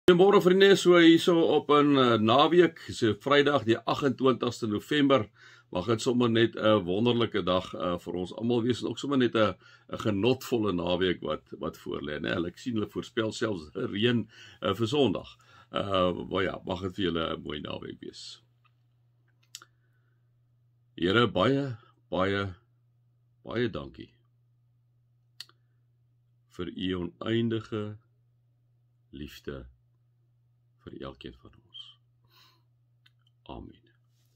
Goeiemôre vriende, so hierso op 'n naweek, so Vrydag die 28ste November. Mag dit sommer net 'n wonderlike dag vir ons almal wees en ook sommer net 'n genotvolle naweek wat voorlê, né? Ek sien hulle voorspel selfs reën vir Sondag. Maar ja, mag dit vir julle 'n mooi naweek wees. Here, baie dankie vir u oneindige liefde vir elkeen van ons. Amen.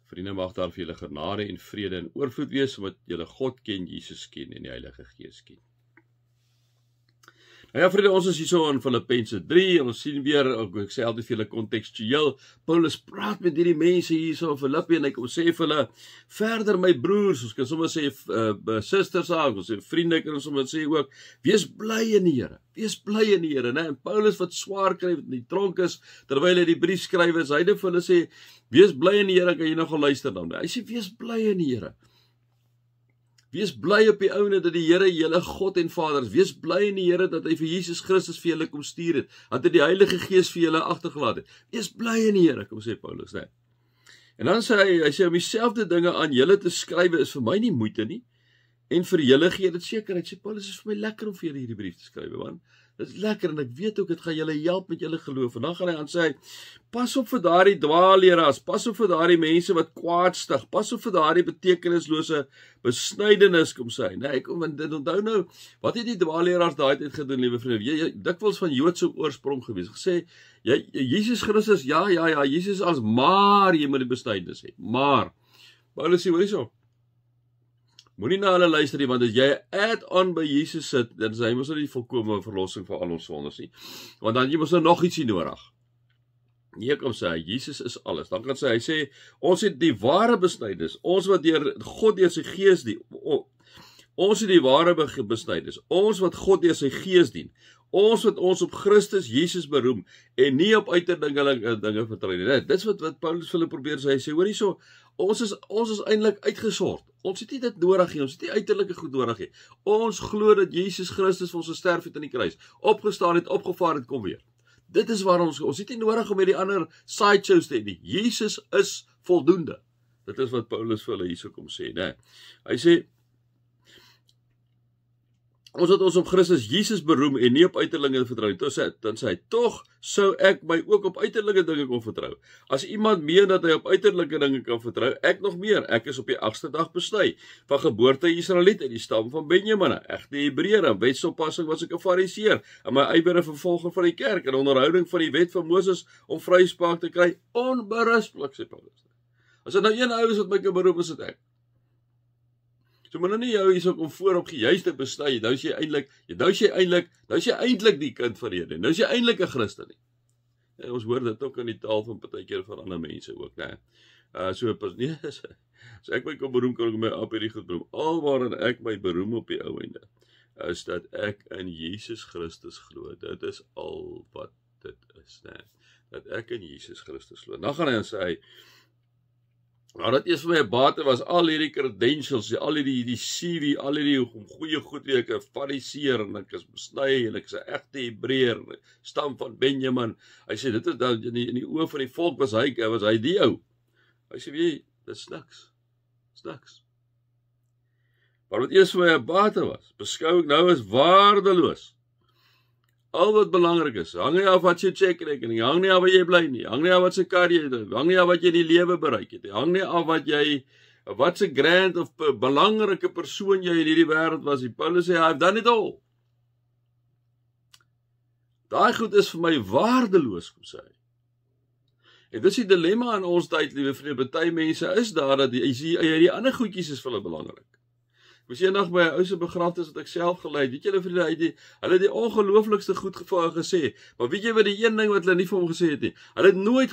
Vriende, mag daar vir julle genade en vrede en oorvloed wees, omdat julle God ken, Jesus ken en die Heilige Gees ken. Nou ja, vriende, ons is hierso in Filippense 3, en ons sien weer, ek sê altyd vir julle kontekstueel, Paulus praat met hierdie mense hierso in Filippi, en hy kom sê vir hulle, verder my broers, ons kan sommer sê, susters, ons sê vriende, kan ons sommer sê ook, wees bly in die Here, wees bly in die Here, né? En Paulus wat swaar kry, wat in die tronk is, terwyl hy die brief skryf, is hy vir hulle sê, wees bly in die Here, kan jy nog luister dan, hy sê, wees bly in die Here. Wees bly op die ouene dat die Here julle God en Vader is. Wees bly in die Here dat hy vir Jesus Christus vir julle kom stuur het. Dat hy die Heilige Gees vir julle agtergelaat het. Wees bly in die Here, kom sê Paulus, né? En dan sê hy sê om dieselfde dinge aan julle te skrywe is vir my nie moeite nie. En vir julle gee dit sekerheid. Sê Paulus, is vir my lekker om vir julle hierdie brief te skryf, want dit is lekker en ek weet ook dit gaan julle help met julle geloof. En dan gaan hy aan sê, pas op vir daardie dwaalleraars, pas op vir daardie mense wat kwaad stig, pas op vir daardie betekenislose besnydenis, kom sê hy. Nee, onthou nou, wat het die dwaalleraars daai tyd gedoen, liewe vriende? Dikwels van Joodse oorsprong gewees. Gesê, Jesus Christus, ja, Jesus as, maar jy moet die besnydenis hê. Maar Paulus sê, hoor hierso, moenie na hulle luister nie, want as jy add-on by Jesus sit, dan is hy mos nou die volkome verlossing vir al ons sondes nie. Want dan jy mos nou nog ietsie nodig. Nee, kom sê hy, Jesus is alles. Dan kan hy sê, ons het die ware besnydenis, ons wat deur God deur sy Gees dien, ons het die ware besnydenis, ons wat God deur sy Gees dien, ons wat ons op Christus Jesus beroem, en nie op dinge vertrou nie. Dit is wat Paulus vir hulle probeer sê. Hy sê, hoor hierso, ons is eintlik uitgesort. Ons het nie dit nodig nie, ons het nie uiterlike goed nodig nie. Ons glo dat Jesus Christus vir ons gesterf het aan die kruis, opgestaan het, opgevaar het, kom weer. Dit is waar ons het nie nodig om hierdie ander sideshows te hê nie. Jesus is voldoende. Dit is wat Paulus vir hulle hierso kom sê, né? Hy sê, ons het ons op Christus Jesus beroem en nie op uiterlinge vertrou nie. Dan sê hy, tog sou ek my ook op uiterlike dinge kon vertrou. As iemand meen dat hy op uiterlike dinge kan vertrou, ek nog meer. Ek is op die 8ste dag besny, van geboorte Israeliet uit die stam van Benjamin, egte Hebreër, wetsopassing was ek 'n Fariseer, en my ywer vervolger van die kerk, en onderhouding van die wet van Moses om vryspraak te kry, onberispelik, sê Paulus. As dit nou een ou is wat my kan beroep, is dit ek. So moet nou nie jou hierso kom voorop gejuis te besny, nou is jy eintlik die kind van die Here, nou is jy eintlik 'n Christen nie. En ons hoor dit ook in die taal van partykeer van ander mense ook, né? So ek my kan beroem, kan ek my op hierdie goed beroem. Alwaarin ek my beroem op die ou einde, is dat ek in Jesus Christus glo. Dit is al wat dit is, né? Dat ek in Jesus Christus glo. Dan gaan hy en sê hy, maar dat eers vir my 'n bate was, al hierdie credentials, al hierdie CV, al hierdie goeie goed, wie ek 'n Fariseer, en ek is besny, en ek is 'n egte Hebreër, stam van Benjamin. Hy sê, dit is dan, in die oë van die volk was hy die ou. Hy sê, dit is niks. Maar wat eers vir my 'n bate was, beskou ek nou as waardeloos. Al wat belangrik is, hang nie af wat jy checkrekening, hang nie af wat jy bly nie, hang nie af wat se kar jy het, hang nie af wat jy in die lewe bereik het, hang nie af wat se grand of belangrike persoon jy in hierdie wêreld was. Paulus sê, I've done it all. Daai goed is vir my waardeloos, kom sê hy. En dis die dilemma in ons tyd, liewe vriende, party mense is daar, dat die ander goedjies is vir hulle belangrik. Was eendag by 'n ou se begrafnis wat ek self gelei het. Weet julle vriende, hulle het die ongelooflikste goed gesê. Maar weet jy wat die een ding wat hulle nie vir hom gesê het nie? Hulle het nooit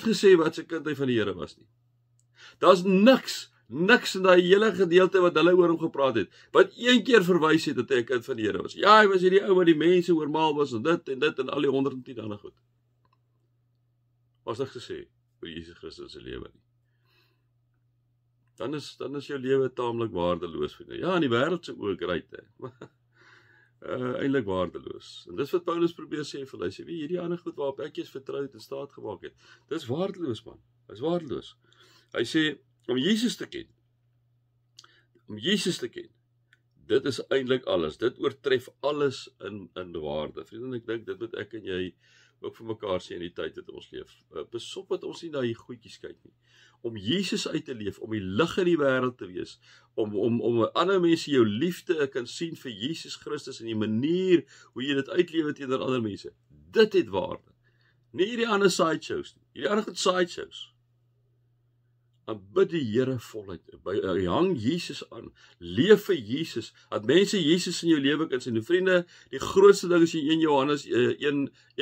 gesê wat se kind hy van die Here was nie. Daar's niks in daai hele gedeelte wat hulle oor hom gepraat het, wat een keer verwys het dat hy 'n kind van die Here was. Ja, hy was hierdie ou wat die mense oormaal was, en dit en al die 110 ander goed. Was niks gesê oor Jesus Christus se lewe nie. Dan is jou lewe taamlik waardeloos, vriende. Ja, in die wêreld se oë great, hè. eintlik waardeloos. En dis wat Paulus probeer sê vir hulle. Hy sê, wie hierdie ander goed waarop ek eers vertroud en staat gemaak het, dis waardeloos man, dis waardeloos. Hy sê, om Jesus te ken, dit is eintlik alles, dit oortref alles in waarde. Vriende, ek dink, dit moet ek en jy ook vir mekaar sê in die tyd wat ons leef. Besop dat ons nie na die goedjies kyk nie. Om Jesus uit te leef, om die lig in die wêreld te wees, om ander mense jou liefde kan sien vir Jesus Christus en die manier hoe jy dit uitlewe teenoor ander mense. Dit het waarde. Nie hierdie ander sideshows nie. Hierdie ander sideshows. Aanbid die Here voluit. Hang Jesus aan. Leef vir Jesus. Dat mense Jesus in jou lewe kan sien. Vriende, die grootste ding as jy 1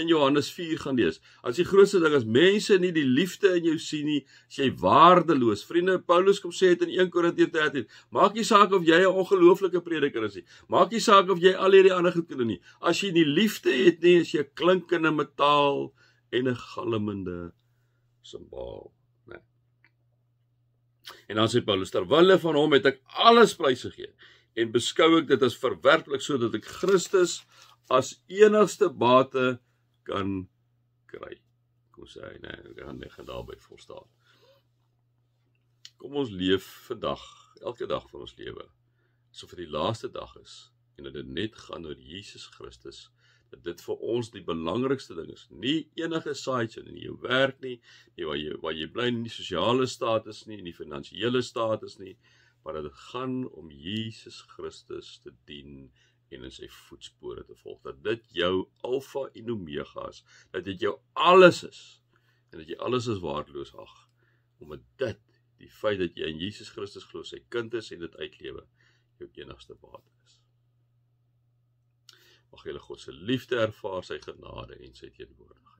Johannes 4 gaan lees. As die grootste ding as mense nie die liefde in jou sien nie, is jy waardeloos. Vriende, Paulus kom sê dit in 1 Korintiërs 13. Maak nie saak of jy 'n ongelooflike prediker is nie. Maak nie saak of jy al hierdie ander goed kan doen nie. As jy nie liefde het nie, is jy 'n klinkende metaal en 'n galmende simbaal. En dan sê Paulus, terwille van hom het ek alles prys gegee en beskou ek dit as verwerplik sodat ek Christus as enigste bate kan kry. Kom sê hy, nee, ek gaan daarby volstaan. Kom ons leef vandag, elke dag van ons lewe, asof dit die laaste dag is en dat dit net gaan oor Jesus Christus, dat dit vir ons die belangrikste ding is, nie enige sideshow nie, jou werk nie, waar jy bly in die sosiale status nie, in die finansiële status nie, maar dat dit gaan om Jesus Christus te dien en in sy voetspore te volg, dat dit jou alfa en omega is, dat dit jou alles is, en dat jy alles is waardeloos ag, omdat dit, die feit dat jy in Jesus Christus glo, sy kind is en dit uitlewe, jou enigste bate is. Mag julle God se liefde ervaar, sy genade en sy teenwoordigheid.